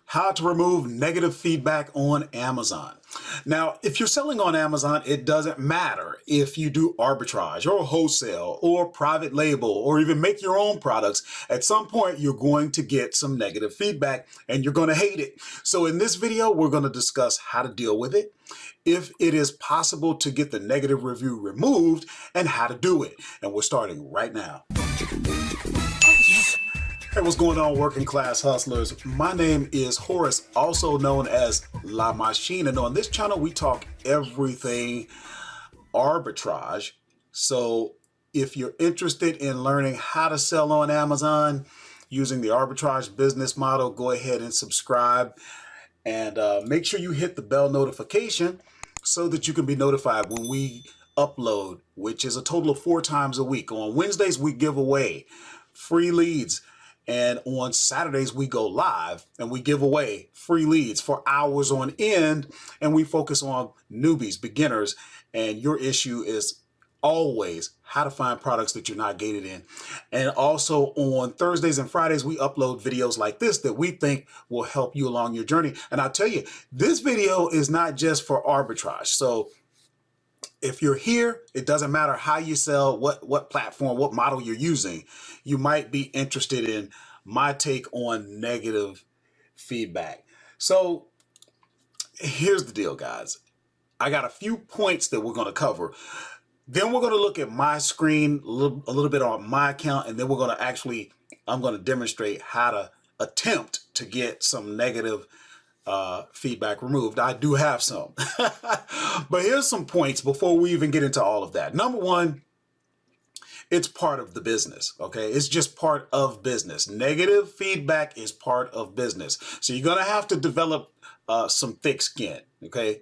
How to remove negative feedback on Amazon. Now, if you're selling on Amazon, it doesn't matter if you do arbitrage or wholesale or private label or even make your own products. At some point, you're going to get some negative feedback and you're going to hate it. So in this video, we're going to discuss how to deal with it, if it is possible to get the negative review removed, and how to do it. And we're starting right now. Hey, what's going on, working class hustlers? My name is Horace, also known as La Machine, and on this channel we talk everything arbitrage. So if you're interested in learning how to sell on Amazon using the arbitrage business model, go ahead and subscribe, and make sure you hit the bell notification so that you can be notified when we upload, which is a total of 4 times a week. On Wednesdays we give away free leads, and on Saturdays we go live and we give away free leads for hours on end, and we focus on newbies, beginners, and your issue is always how to find products that you're not gated in. And also on Thursdays and Fridays we upload videos like this that we think will help you along your journey. And I'll tell you, this video is not just for arbitrage. So if you're here, it doesn't matter how you sell, what platform, what model you're using. You might be interested in my take on negative feedback. So here's the deal, guys. I got a few points that we're going to cover. Then we're going to look at my screen, a little bit on my account, and then we're going to I'm going to demonstrate how to attempt to get some negative feedback removed. I do have some. But here's some points before we even get into all of that. Number one, it's part of the business, okay? It's just part of business. Negative feedback is part of business. So you're going to have to develop some thick skin, okay?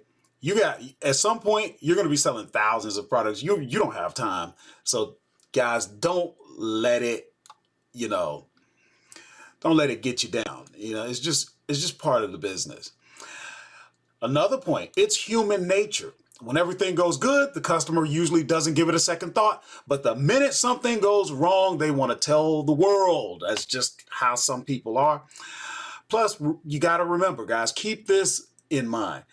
At some point, you're going to be selling thousands of products. You don't have time. So guys, don't let it, don't let it get you down. It's just part of the business. Another point, it's human nature. When everything goes good, the customer usually doesn't give it a second thought. But the minute something goes wrong, they want to tell the world. That's just how some people are. Plus, you got to remember, guys, keep this in mind.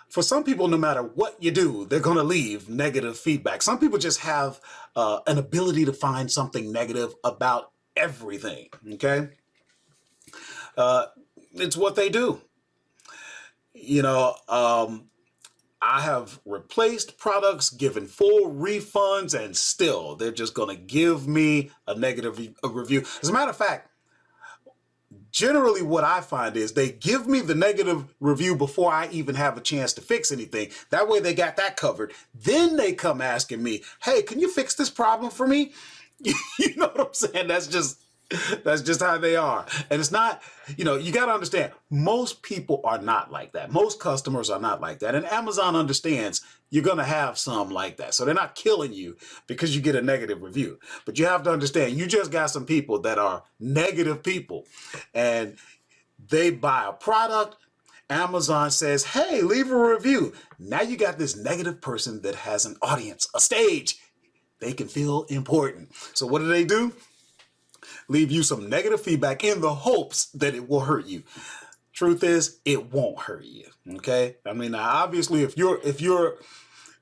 For some people, no matter what you do, they're going to leave negative feedback. Some people just have an ability to find something negative about everything, okay? It's what they do. I have replaced products, given full refunds, and still they're just going to give me a negative review. As a matter of fact, generally what I find is they give me the negative review before I even have a chance to fix anything. That way they got that covered. Then they come asking me, hey, can you fix this problem for me? You know what I'm saying? That's just how they are. And it's not, you got to understand, most people are not like that. Most customers are not like that. And Amazon understands you're going to have some like that. So they're not killing you because you get a negative review. But you have to understand, you just got some people that are negative people, and they buy a product. Amazon says, hey, leave a review. Now you got this negative person that has an audience, a stage. They can feel important. So what do? Leave you some negative feedback in the hopes that it will hurt you. Truth is, it won't hurt you, okay? I mean, obviously, if you're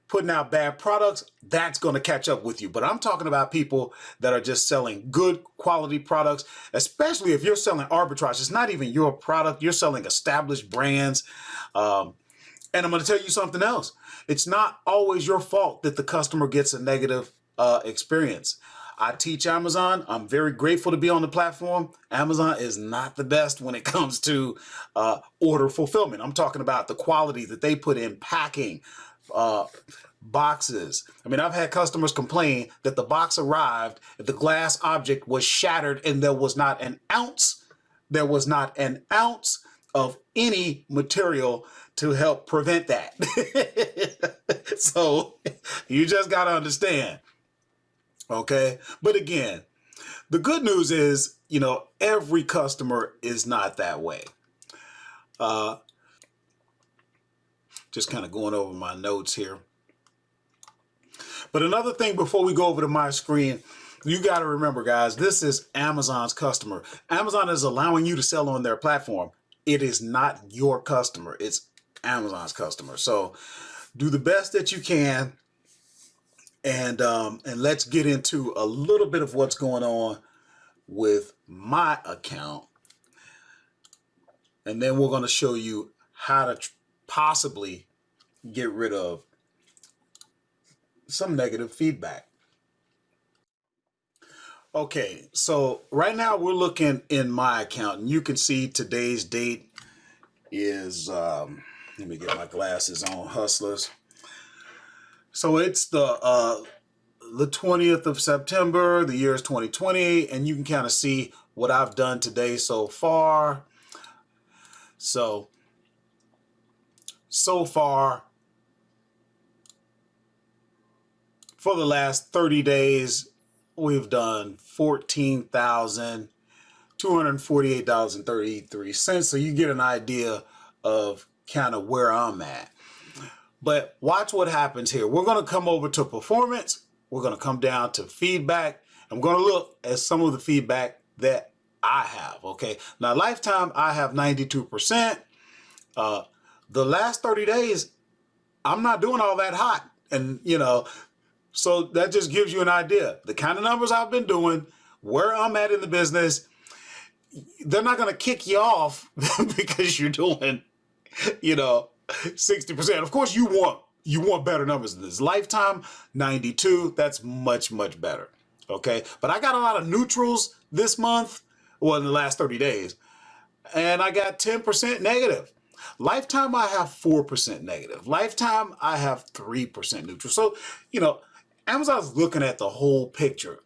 putting out bad products, that's going to catch up with you. But I'm talking about people that are just selling good quality products, especially if you're selling arbitrage. It's not even your product. You're selling established brands. And I'm going to tell you something else. It's not always your fault that the customer gets a negative experience. I teach Amazon. I'm very grateful to be on the platform. Amazon is not the best when it comes to order fulfillment. I'm talking about the quality that they put in packing, boxes. I mean, I've had customers complain that the box arrived, the glass object was shattered, and there was not an ounce of any material to help prevent that. So you just got to understand. Okay. But again, the good news is, every customer is not that way. Just kind of going over my notes here. But another thing before we go over to my screen, you got to remember, guys, this is Amazon's customer. Amazon is allowing you to sell on their platform. it is not your customer. It's Amazon's customer. So do the best that you can. And let's get into a little bit of what's going on with my account. And then we're going to show you how to possibly get rid of some negative feedback. Okay, so right now we're looking in my account, and you can see today's date is, let me get my glasses on, hustlers. So it's the 20th of September, the year is 2020, and you can kind of see what I've done today so far. So far, for the last 30 days, we've done $14,248.33. So you get an idea of kind of where I'm at. But watch what happens here. We're going to come over to performance. We're going to come down to feedback. I'm going to look at some of the feedback that I have. Okay. Now, lifetime, I have 92%. The last 30 days, I'm not doing all that hot. And, you know, so that just gives you an idea. The kind of numbers I've been doing, where I'm at in the business, they're not going to kick you off because you're doing, you know, 60%. Of course, you want better numbers than this. Lifetime, 92. That's much, much better. Okay. But I got a lot of neutrals this month, well, in the last 30 days, and I got 10% negative. Lifetime, I have 4% negative. Lifetime, I have 3% neutral. So, you know, Amazon's looking at the whole picture.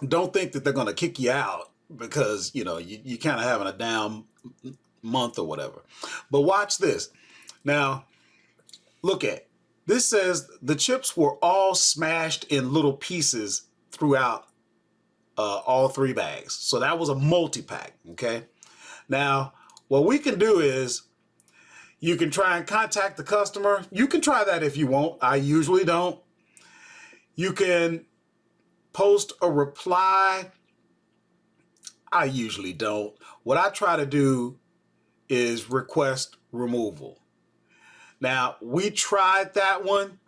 Don't think that they're going to kick you out because, you know, you kind of having a down month or whatever. But watch this. Now, look at this. Says the chips were all smashed in little pieces throughout all 3 bags. So that was a multi-pack. Okay. Now, what we can do is you can try and contact the customer. You can try that if you want. I usually don't. You can post a reply. I usually don't. What I try to do is request removal. Now, we tried that one,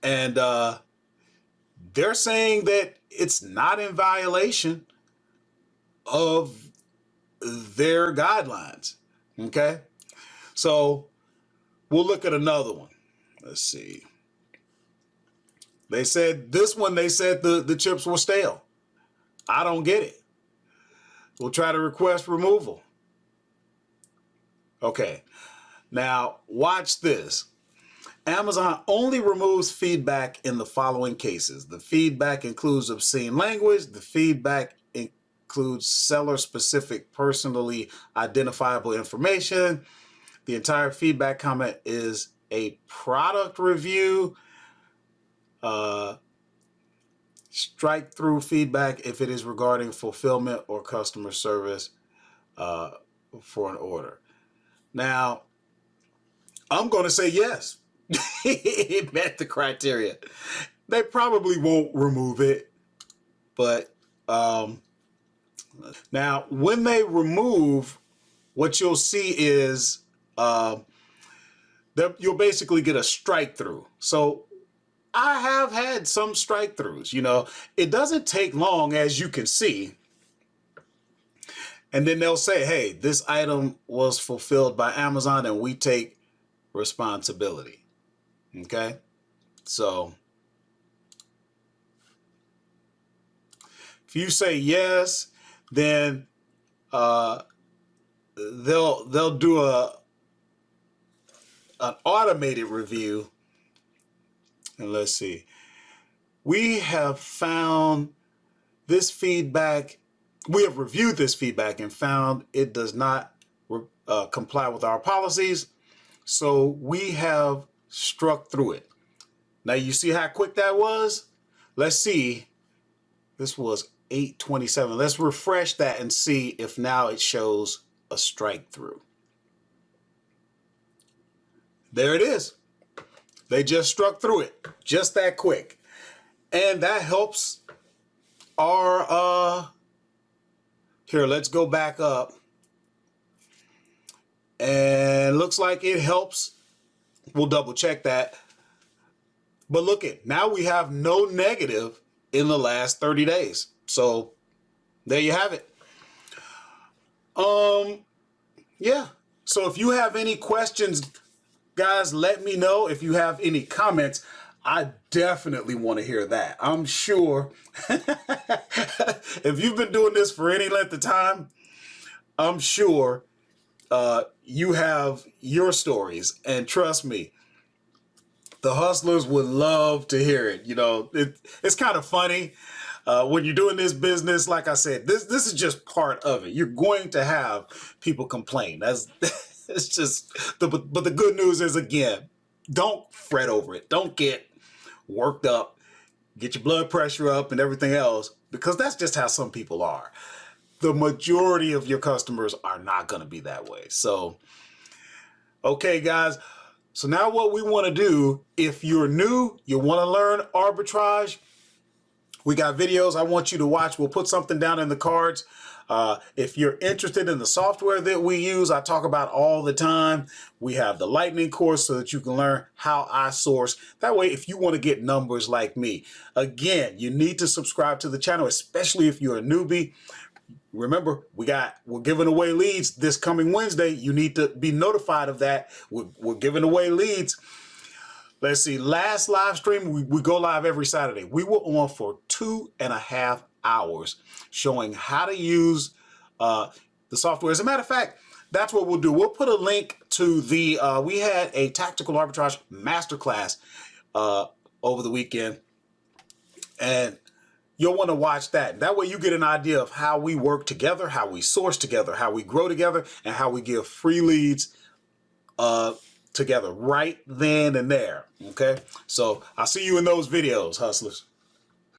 and they're saying that it's not in violation of their guidelines. Okay? So we'll look at another one. Let's see. They said this one, they said the chips were stale. I don't get it. We'll try to request removal. Okay. Now, watch this. Amazon only removes feedback in the following cases. The feedback includes obscene language. The feedback includes seller-specific, personally identifiable information. The entire feedback comment is a product review. Strike through feedback if it is regarding fulfillment or customer service for an order. Now, I'm going to say yes. It met the criteria. They probably won't remove it, but now when they remove, what you'll see is you'll basically get a strike through. So I have had some strike throughs. You know, it doesn't take long, as you can see. And then they'll say, hey, this item was fulfilled by Amazon and we take responsibility. Okay. So if you say yes, then they'll do an automated review. And let's see. We have found this feedback. We have reviewed this feedback and found it does not comply with our policies. So we have struck through it. Now you see how quick that was? Let's see. This was 8:27. Let's refresh that and see if now it shows a strike through. There it is. They just struck through it just that quick. And that helps our, here, let's go back up. looks like it helps. We'll double check that. But look at, now we have no negative in the last 30 days. So there you have it. Yeah. So if you have any questions, guys, let me know. If you have any comments, I definitely want to hear that. I'm sure if you've been doing this for any length of time, I'm sure you have your stories. And trust me, the hustlers would love to hear it. You know, it's kind of funny when you're doing this business. Like I said, this is just part of it. You're going to have people complain. That's it's just but the good news is, again, don't fret over it. Don't get worked up, get your blood pressure up and everything else, because that's just how some people are. The majority of your customers are not going to be that way. So, okay, guys. So now what we want to do, if you're new, you want to learn arbitrage, we got videos I want you to watch. We'll put something down in the cards. If you're interested in the software that we use, I talk about all the time. We have the Lightning course so that you can learn how I source. That way, if you want to get numbers like me, again, you need to subscribe to the channel, especially if you're a newbie. Remember, we're giving away leads this coming Wednesday. You need to be notified of that. We're giving away leads. Let's see, last live stream, we go live every Saturday. We were on for 2.5 hours showing how to use the software. As a matter of fact, that's what we'll do. We'll put a link to the, we had a Tactical Arbitrage Masterclass over the weekend, and you'll want to watch that. That way you get an idea of how we work together, how we source together, how we grow together, and how we give free leads together right then and there. Okay, so I'll see you in those videos, hustlers.